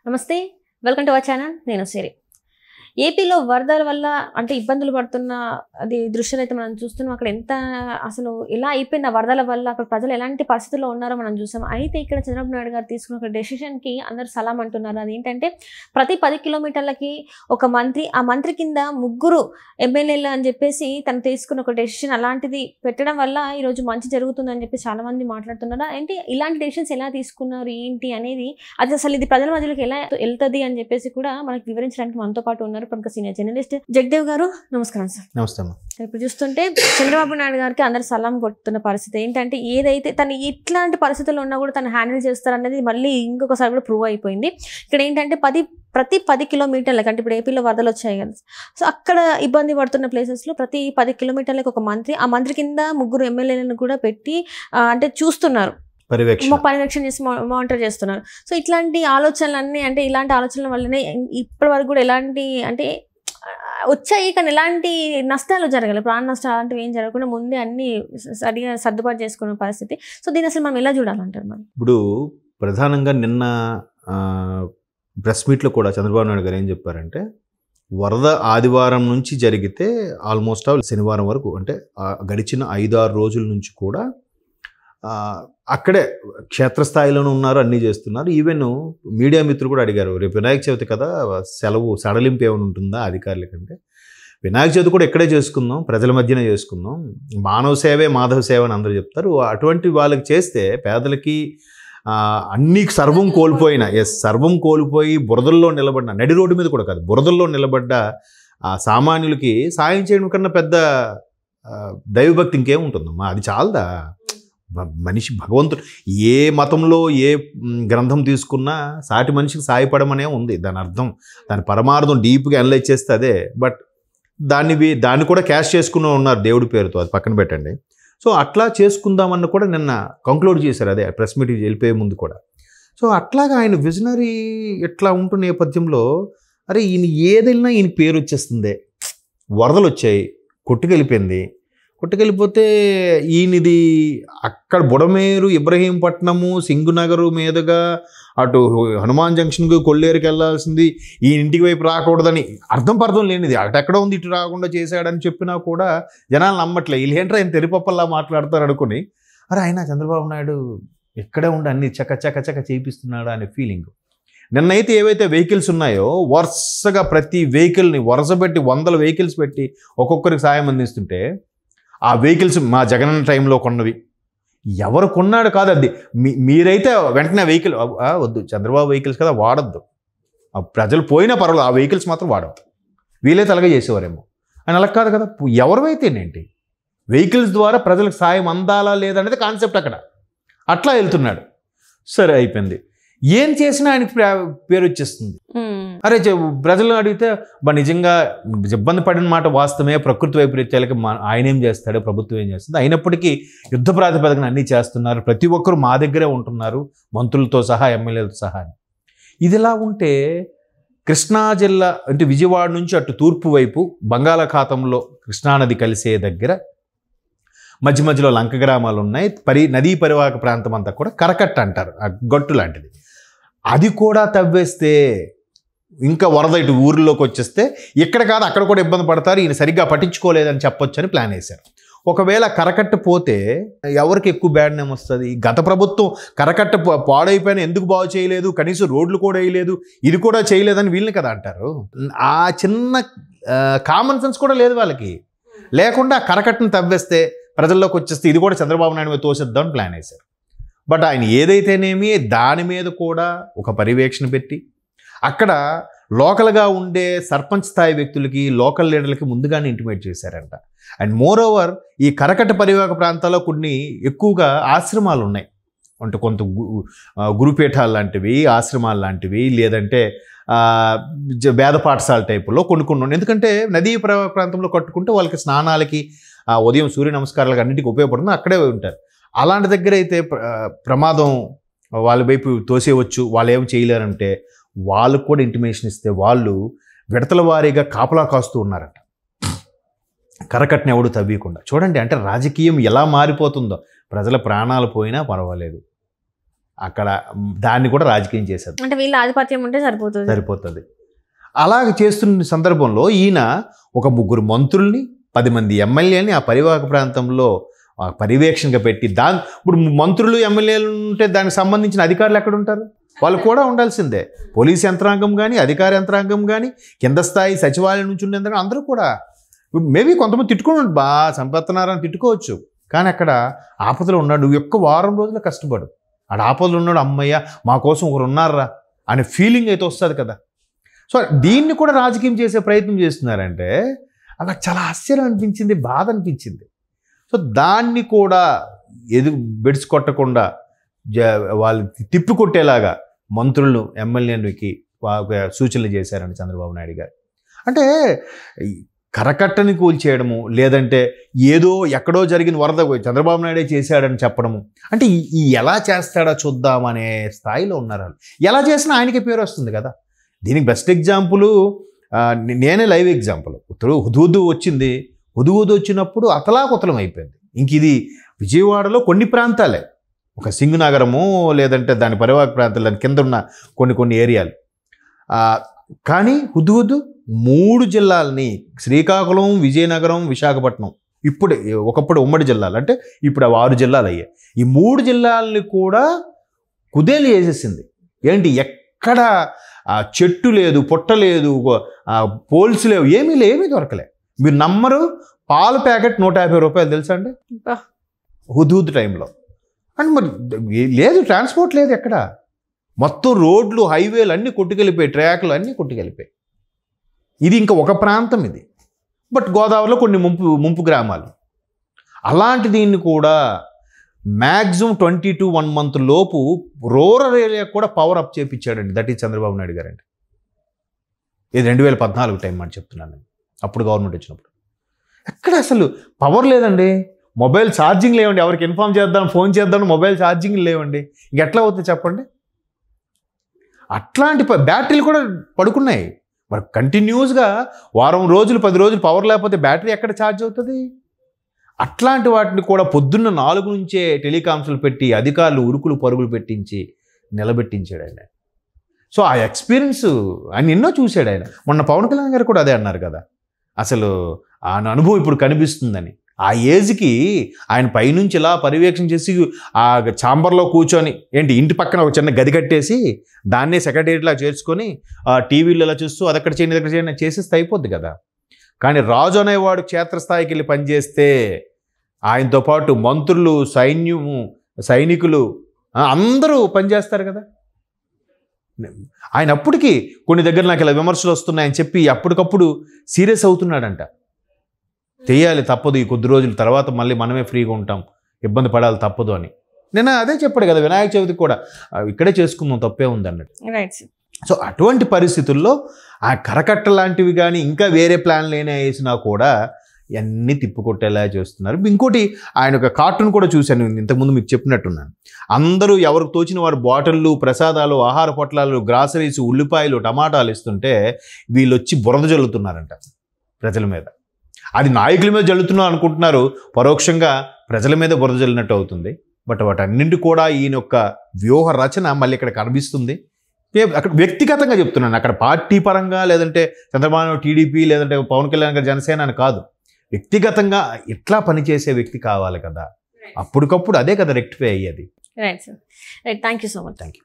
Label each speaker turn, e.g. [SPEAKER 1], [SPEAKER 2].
[SPEAKER 1] నమస్తే, welcome to our channel. నేను సిరి. ఏపీలో వరదల వల్ల అంటే ఇబ్బందులు పడుతున్న దృశ్యాలు అయితే మనం చూస్తున్నాం. అక్కడ ఎంత అసలు ఎలా అయిపోయింది ఆ వరదల వల్ల, అక్కడ ప్రజలు ఎలాంటి పరిస్థితుల్లో ఉన్నారో మనం చూసాం. అయితే ఇక్కడ చంద్రబాబు నాయుడు గారు తీసుకున్న ఒక డెసిషన్కి అందరు సలాం అంటున్నారు. అదేంటంటే ప్రతి 10 కిలోమీటర్లకి ఒక మంత్రి, ఆ మంత్రి కింద 3 ఎమ్మెల్యేలు అని చెప్పేసి తను తీసుకున్న ఒక డెసిషన్ అలాంటిది పెట్టడం వల్ల ఈరోజు మంచి జరుగుతుందని చెప్పి చాలా మంది మాట్లాడుతున్నారు. ఏంటి ఇలాంటి డెసిషన్స్ ఎలా తీసుకున్నారు ఏంటి అనేది, అది అసలు ఇది ప్రజల మధ్యలోకి ఎలా వెళ్తుంది అని చెప్పేసి కూడా మనకు వివరించడానికి మనతో పాటు ఉన్నారు ప్రముఖ సీనియర్ జర్నలిస్ట్ జగదేవ్ గారు. నమస్కారం సార్.
[SPEAKER 2] నమస్తే.
[SPEAKER 1] ఇప్పుడు చూస్తుంటే చంద్రబాబు నాయుడు గారికి అందరు సలాం కొడుతున్న పరిస్థితి ఏంటంటే, ఏదైతే తను ఇట్లాంటి పరిస్థితుల్లో ఉన్నా కూడా తను హ్యాండిల్ చేస్తారనేది మళ్ళీ ఇంకొకసారి కూడా ప్రూవ్ అయిపోయింది. ఇక్కడ ఏంటంటే ప్రతి 10 కిలోమీటర్లకి, అంటే ఇప్పుడు ఏపీలో వరదలు వచ్చాయి కదా, సో అక్కడ ఇబ్బంది పడుతున్న ప్లేసెస్లో ప్రతి 10 కిలోమీటర్లకు ఒక మంత్రి, ఆ మంత్రి కింద 3 ఎమ్మెల్యేలను కూడా పెట్టి అంటే చూస్తున్నారు, పర్యవేక్షణ చేసి మానిటర్ చేస్తున్నారు. సో ఇట్లాంటి ఆలోచనలన్నీ, అంటే ఇలాంటి ఆలోచనల వల్లనే ఇప్పటి వరకు కూడా ఎలాంటి అంటే వచ్చాయి, కానీ ఎలాంటి నష్టాలు జరగాలి, ప్రాణ నష్టాలు అలాంటివి ఏం జరగకుండా ముందే అన్ని సరిగా సర్దుబాటు చేసుకున్న పరిస్థితి. సో దీన్ని అసలు మనం ఎలా చూడాలంటారు? మనం
[SPEAKER 2] ఇప్పుడు ప్రధానంగా నిన్న ప్రెస్ మీట్లో కూడా చంద్రబాబు నాయుడు గారు ఏం చెప్పారంటే, వరద ఆదివారం నుంచి జరిగితే ఆల్మోస్ట్ శనివారం వరకు, అంటే గడిచిన 5-6 రోజుల నుంచి కూడా అక్కడే క్షేత్రస్థాయిలోనూ ఉన్నారు, అన్నీ చేస్తున్నారు. ఈవెన్ మీడియా మిత్రులు కూడా అడిగారు, రేపు వినాయక చవితి కదా, సెలవు సడలింపు ఏమైనా ఉంటుందా అధికారుల కంటే, వినాయక చవితి కూడా ఎక్కడే చేసుకుందాం, ప్రజల మధ్యనే చేసుకుందాం, మానవ సేవే మాధవ సేవ అని అందరూ చెప్తారు. అటువంటి వాళ్ళకి చేస్తే పేదలకి అన్నీ సర్వం కోల్పోయిన, సర్వం కోల్పోయి బురదల్లో నిలబడిన, నడి రోడ్డు మీద కూడా కాదు, బురదల్లో నిలబడ్డ సామాన్యులకి సాయం చేయడం కన్నా పెద్ద దైవభక్తి ఇంకేముంటుందమ్మా? అది చాలదా? మనిషి భగవంతుడు ఏ మతంలో ఏ గ్రంథం తీసుకున్నా సాటి మనిషికి సాయపడమనే ఉంది దాని అర్థం, దాని పరమార్థం డీప్గా అనలైజ్ చేస్తే అదే. బట్ దాన్ని కూడా క్యాష్ చేసుకుని ఉన్నారు దేవుడి పేరుతో, అది పక్కన పెట్టండి. సో అట్లా చేసుకుందామన్న కూడా నిన్న కంక్లూడ్ చేశారు, అదే ప్రెస్ మీటింగ్ వెళ్ళిపోయే ముందు కూడా. సో అట్లాగా ఆయన విజనరీ ఎట్లా ఉంటున్న నేపథ్యంలో, అరే ఈయన ఏదైనా ఈయన పేరు వచ్చేస్తుంది, వరదలు వచ్చాయి, కొట్టుకెళ్ళిపోతే ఈయనది అక్కడ బుడమేరు, ఇబ్రహీంపట్నము, సింగునగరు మీదుగా అటు హనుమాన్ జంక్షన్కి కొల్లేరుకి వెళ్ళాల్సింది, ఈ ఇంటికి వైపు రాకూడదని అర్థం లేనిది, అటెక్కడ ఉంది ఇటు రాకుండా చేశాడని చెప్పినా కూడా జనాలు నమ్మట్లే. వీళ్ళేంట్రా ఆయన తెరిపప్పల్లా మాట్లాడతారు అనుకుని, అరే ఆయన చంద్రబాబు నాయుడు ఎక్కడే ఉండి అన్ని చక్క చేపిస్తున్నాడు అనే ఫీలింగ్. నిన్నైతే ఏవైతే వెహికల్స్ ఉన్నాయో వరుసగా ప్రతి వెహికల్ని వరుసపెట్టి 100 వెహికల్స్ పెట్టి ఒక్కొక్కరికి సాయం అందిస్తుంటే, ఆ వెహికల్స్ మా జగనన్న టైంలో కొన్నవి, ఎవరు కొన్నాడు కాదు అది. మీరైతే వెంటనే వెహికల్ వద్దు, చంద్రబాబు వెహికల్స్ కదా వాడద్దు, ప్రజలు పోయినా పర్వాలేదు, ఆ వెహికల్స్ మాత్రం వాడద్దు, వీలైతే అలాగే చేసేవారేమో అని. అలా కాదు కదా, ఎవరివైతేనేంటి, వెహికల్స్ ద్వారా ప్రజలకు సాయం అందాలా లేదనేది కాన్సెప్ట్ అక్కడ. అట్లా వెళ్తున్నాడు. సరే అయిపోయింది, ఏం చేసినా ఆయనకి పేరు వచ్చేస్తుంది. అరే ప్రజలు అడిగితే నిజంగా ఇబ్బంది పడిన మాట వాస్తవమే, ప్రకృతి వైపరీత్యాలకి ఆయన ఏం చేస్తాడు, ప్రభుత్వం ఏం చేస్తుంది, అయినప్పటికీ యుద్ధ ప్రాతిపదికన అన్నీ చేస్తున్నారు, ప్రతి ఒక్కరు మా దగ్గరే ఉంటున్నారు, మంత్రులతో సహా ఎమ్మెల్యేలతో సహా. ఇదిలా ఉంటే కృష్ణా జిల్లా అంటే విజయవాడ నుంచి అటు తూర్పు వైపు బంగాళాఖాతంలో కృష్ణానది కలిసే దగ్గర మధ్యలో లంక గ్రామాలు ఉన్నాయి, నదీ పరివాహక ప్రాంతం అంతా కూడా కరకట్ట అంటారు, గట్టు లాంటిది. అది కూడా తవ్వేస్తే ఇంకా వరద ఇటు ఊరిలోకి వచ్చేస్తే ఇక్కడ కాదు అక్కడ కూడా ఇబ్బంది పడతారు, ఈయన సరిగ్గా పట్టించుకోలేదని చెప్పొచ్చని ప్లాన్ వేశారు. ఒకవేళ కరకట్ట పోతే ఎవరికి ఎక్కువ బ్యాడ్ నేమ్ వస్తుంది? గత ప్రభుత్వం కరకట్ట పాడైపోయినా ఎందుకు బాగు చేయలేదు, కనీసం రోడ్లు కూడా వేయలేదు, ఇది కూడా చేయలేదని వీళ్ళని కదా అంటారు. ఆ చిన్న కామన్ సెన్స్ కూడా లేదు వాళ్ళకి. లేకుండా కరకట్టను తవ్వేస్తే ప్రజల్లోకి వచ్చేస్తే ఇది కూడా చంద్రబాబు నాయుడు మీద తోసేద్దామని ప్లాన్ వేశారు. బట్ ఆయన ఏదైతేనేమి దాని మీద కూడా ఒక పర్యవేక్షణ పెట్టి అక్కడ లోకల్గా ఉండే సర్పంచ్ స్థాయి వ్యక్తులకి, లోకల్ లీడర్లకి ముందుగానే ఇంటిమేట్ చేశారంట. అండ్ మోర్ ఓవర్ ఈ కరకట్ట పరివాహక ప్రాంతాల్లో కొన్ని ఎక్కువగా ఆశ్రమాలు ఉన్నాయి, అంటే కొంత గురుపీఠాలు లాంటివి, ఆశ్రమాలు లాంటివి, లేదంటే వేద పాఠశాల టైపులో కొన్ని ఉన్నాయి. ఎందుకంటే నదీ పరివాహక ప్రాంతంలో కట్టుకుంటే వాళ్ళకి స్నానాలకి, ఉదయం సూర్య నమస్కారాలకు అన్నింటికి ఉపయోగపడుతుంది, అక్కడే ఉంటారు. అలాంటి దగ్గర అయితే ప్రమాదం వాళ్ళ వైపు తోసేవచ్చు, వాళ్ళు ఏం చేయలేరంటే వాళ్ళకు కూడా ఇంటిమేషన్ ఇస్తే వాళ్ళు విడతల వారీగా కాపలా కాస్తూ ఉన్నారట, కరకట్టని ఎవడు తవ్వకుండా. చూడండి, అంటే రాజకీయం ఎలా మారిపోతుందో. ప్రజల ప్రాణాలు పోయినా పర్వాలేదు, అక్కడ దాన్ని కూడా రాజకీయం చేశారు.
[SPEAKER 1] అంటే వీళ్ళ ఆధిపత్యం ఉంటే సరిపోతుంది.
[SPEAKER 2] అలాగ చేస్తున్న సందర్భంలో ఈయన ఒక 3 మంత్రుల్ని 10 మంది ఎమ్మెల్యేలని ఆ పరివాహక ప్రాంతంలో పర్యవేక్షణగా పెట్టి ఇప్పుడు మంత్రులు ఎమ్మెల్యేలు ఉంటే దానికి సంబంధించిన అధికారులు ఎక్కడ ఉంటారు? వాళ్ళు కూడా ఉండాల్సిందే. పోలీస్ యంత్రాంగం కానీ అధికార యంత్రాంగం కానీ కింద స్థాయి సచివాలయం నుంచి ఉండేందుకు అందరూ కూడా మేబీ కొంతమంది తిట్టుకుని సంపత్తున్నారని తిట్టుకోవచ్చు, కానీ అక్కడ ఆపదలో ఉన్నాడు. నువ్వు ఒక్క వారం రోజులు కష్టపడు, ఆడ ఆపదలు ఉన్నాడు, అమ్మయ్య మా కోసం ఒకరు ఉన్నారా అనే ఫీలింగ్ అయితే వస్తుంది కదా. సో దీన్ని కూడా రాజకీయం చేసే ప్రయత్నం చేస్తున్నారంటే నాకు చాలా ఆశ్చర్యం అనిపించింది, బాధ అనిపించింది. సో దాన్ని కూడా బెడ్స్ కొట్టకుండా వాళ్ళు తిప్పికొట్టేలాగా మంత్రులు ఎమ్మెల్యేలకి సూచనలు చేశారండి చంద్రబాబు నాయుడు గారు. అంటే కరకట్టని కూల్చేయడము, లేదంటే ఏదో ఎక్కడో జరిగిన వరద చంద్రబాబు నాయుడే చేశాడని చెప్పడము, అంటే ఎలా చేస్తాడో చూద్దామనే స్థాయిలో ఉన్నారు వాళ్ళు. ఎలా చేసినా ఆయనకి పేరు వస్తుంది కదా. దీనికి బెస్ట్ ఎగ్జాంపుల్ నేనే లైవ్ ఎగ్జాంపుల్. హుదూదు వచ్చింది, హుదూదు వచ్చినప్పుడు అతలాకుతలం అయిపోయింది. ఇంక ఇది విజయవాడలో కొన్ని ప్రాంతాలే, ఒక సింగునగరము లేదంటే దాని పరివాహక ప్రాంతాలు దాని కింద ఉన్న కొన్ని ఏరియాలు. కానీ హుదూదు 3 జిల్లాలని శ్రీకాకుళం, విజయనగరం, విశాఖపట్నం ఒకప్పుడు ఉమ్మడి జిల్లాలు, అంటే ఇప్పుడు 6 జిల్లాలు అయ్యాయి. ఈ 3 జిల్లాలని కూడా కుదేలు చేసేసింది. ఏంటి ఎక్కడ చెట్టు లేదు, పుట్ట లేదు, పోల్స్ లేవు, ఏమీ దొరకలే. మీరు నమ్మరు, పాల ప్యాకెట్ 150 రూపాయలు తెలుసా అండి హుదూద్ టైంలో. అంటే మరి లేదు, ట్రాన్స్పోర్ట్ లేదు ఎక్కడ. మొత్తం రోడ్లు, హైవేలు అన్నీ కొట్టుకెళ్ళిపోయి, ట్రాక్లు అన్నీ కొట్టుకెళ్ళిపోయి. ఇది ఇంకా ఒక ప్రాంతం ఇది, బట్ గోదావరిలో కొన్ని ముంపు గ్రామాలు. అలాంటి దీన్ని కూడా మ్యాక్సిమం 20 to 1 month లోపు రూరల్ ఏరియా కూడా పవర్ అప్ చేయించాడండి. దట్ ఈజ్ చంద్రబాబు నాయుడు గారు అండి. ఇది 2014 టైం అని చెప్తున్నాను. అప్పుడు గవర్నమెంట్ వచ్చినప్పుడు ఎక్కడ అసలు పవర్ లేదండి. మొబైల్ ఛార్జింగ్ లేవండి. ఎవరికి ఇన్ఫార్మ్ చేద్దాం, ఫోన్ చేద్దాం, మొబైల్ ఛార్జింగ్ లేవండి. ఇంకెట్లా అవుతుంది చెప్పండి. అట్లాంటి బ్యాటరీలు కూడా పడుకున్నాయి. మరి కంటిన్యూస్గా వారం రోజులు 10 రోజులు పవర్ లేకపోతే బ్యాటరీ ఎక్కడ ఛార్జ్ అవుతుంది? అట్లాంటి వాటిని కూడా పొద్దున్న 4 నుంచే టెలికాన్ఫరెన్స్ పెట్టి అధికారులు ఉరుకులు పరుగులు పెట్టించి నిలబెట్టించాడు ఆయన. సో ఆ ఎక్స్పీరియన్స్ ఆయన ఎన్నో చూశాడు ఆయన. మొన్న పవన్ కళ్యాణ్ గారు కూడా అదే అన్నారు కదా, అసలు ఆ అనుభవం ఇప్పుడు కనిపిస్తుందని. ఆ ఏజ్కి ఆయన పైనుంచి ఇలా పర్యవేక్షణ చేసి ఆ ఛాంబర్లో కూర్చొని, ఏంటి ఇంటి పక్కన ఒక చిన్న గది కట్టేసి దాన్నే సెక్రటేరియట్లా చేర్చుకొని టీవీలో ఇలా చూస్తూ అదక్కడ చేయండి దగ్గర చేయండి చేసేస్తే అయిపోద్ది కదా. కానీ రాజు అనేవాడు క్షేత్రస్థాయికి వెళ్ళి పనిచేస్తే ఆయనతో పాటు మంత్రులు, సైనికులు అందరూ పనిచేస్తారు కదా. ఆయన అప్పటికి కొన్ని దగ్గర నాకు ఇలా విమర్శలు వస్తున్నాయని చెప్పి అప్పటికప్పుడు సీరియస్ అవుతున్నాడంట. చేయాలి, తప్పదు, ఈ కొద్ది రోజుల తర్వాత మళ్ళీ మనమే ఫ్రీగా ఉంటాం, ఇబ్బంది పడాలి తప్పదు అని. నేను అదే చెప్పాడు కదా, వినాయక చవితికి కూడా ఇక్కడే చేసుకుందాం, తప్పే ఉంది అన్నట్టు. సో అటువంటి పరిస్థితుల్లో ఆ కరకట్ట లాంటివి కానీ ఇంకా వేరే ప్లాన్లు ఏమైనా వేసినా కూడా అన్నీ తిప్పుకొట్టేలా చేస్తున్నారు. ఇంకోటి ఆయన ఒక కార్టూన్ కూడా చూశాను, ఇంతకుముందు మీకు చెప్పినట్టున్నాను. అందరూ ఎవరికి తోచిన వారు బాటిళ్ళు, ప్రసాదాలు, ఆహార పొట్లాలు, గ్రాసరీస్, ఉల్లిపాయలు, టమాటాలు ఇస్తుంటే వీళ్ళు వచ్చి బురద జల్లుతున్నారంట ప్రజల మీద. అది నాయకుల మీద జల్లుతున్నాం అనుకుంటున్నారు, పరోక్షంగా ప్రజల మీద బురద జల్లినట్టు అవుతుంది. బట్ వాటన్నింటి కూడా ఈయన యొక్క వ్యూహ రచన మళ్ళీ ఇక్కడ కనిపిస్తుంది. అక్కడ వ్యక్తిగతంగా చెప్తున్నాను, అక్కడ పార్టీ పరంగా లేదంటే చంద్రబాబు టీడీపీ లేదంటే పవన్ కళ్యాణ్ గారు జనసేన అని కాదు, వ్యక్తిగతంగా ఇట్లా పనిచేసే వ్యక్తి కావాలి కదా. అప్పటికప్పుడు అదే కదా రెక్టిఫై అయ్యేది.
[SPEAKER 1] Right sir, right, thank you so much.
[SPEAKER 2] Thank you.